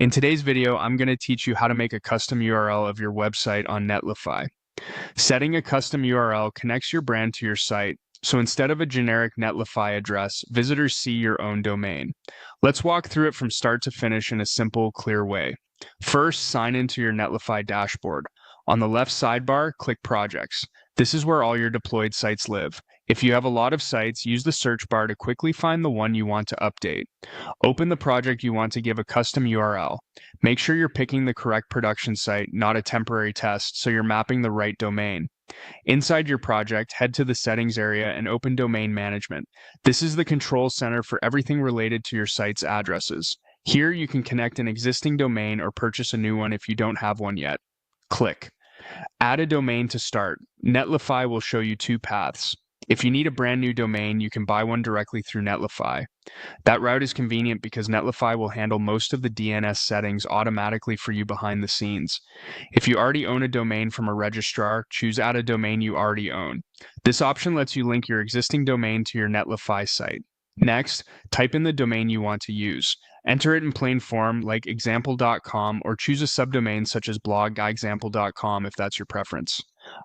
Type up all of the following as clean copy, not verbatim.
In today's video, I'm going to teach you how to make a custom URL of your website on Netlify. Setting a custom URL connects your brand to your site, so instead of a generic Netlify address, visitors see your own domain. Let's walk through it from start to finish in a simple, clear way. First, sign into your Netlify dashboard. On the left sidebar, click Projects. This is where all your deployed sites live. If you have a lot of sites, use the search bar to quickly find the one you want to update. Open the project you want to give a custom URL. Make sure you're picking the correct production site, not a temporary test, so you're mapping the right domain. Inside your project, head to the Settings area and open Domain Management. This is the control center for everything related to your site's addresses. Here, you can connect an existing domain or purchase a new one if you don't have one yet. Click. Add a domain to start. Netlify will show you two paths. If you need a brand new domain, you can buy one directly through Netlify. That route is convenient because Netlify will handle most of the DNS settings automatically for you behind the scenes. If you already own a domain from a registrar, choose Add a domain you already own. This option lets you link your existing domain to your Netlify site. Next, type in the domain you want to use. Enter it in plain form like example.com or choose a subdomain such as blog.example.com if that's your preference.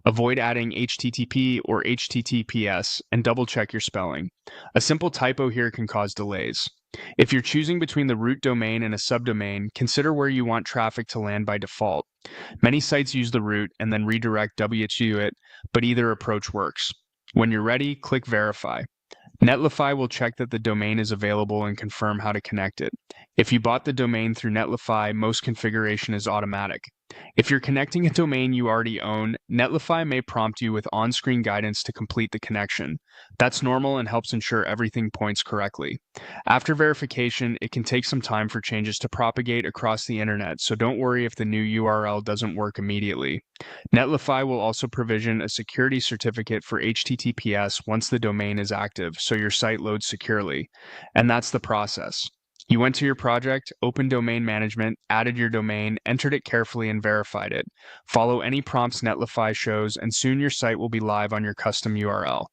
Avoid adding HTTP or HTTPS and double check your spelling. A simple typo here can cause delays. If you're choosing between the root domain and a subdomain, consider where you want traffic to land by default. Many sites use the root and then redirect W to it, but either approach works. When you're ready, click Verify. Netlify will check that the domain is available and confirm how to connect it. If you bought the domain through Netlify, most configuration is automatic. If you're connecting a domain you already own, Netlify may prompt you with on-screen guidance to complete the connection. That's normal and helps ensure everything points correctly. After verification, it can take some time for changes to propagate across the internet, so don't worry if the new URL doesn't work immediately. Netlify will also provision a security certificate for HTTPS once the domain is active, so your site loads securely. And that's the process. You went to your project, opened Domain Management, added your domain, entered it carefully, and verified it. Follow any prompts Netlify shows, and soon your site will be live on your custom URL.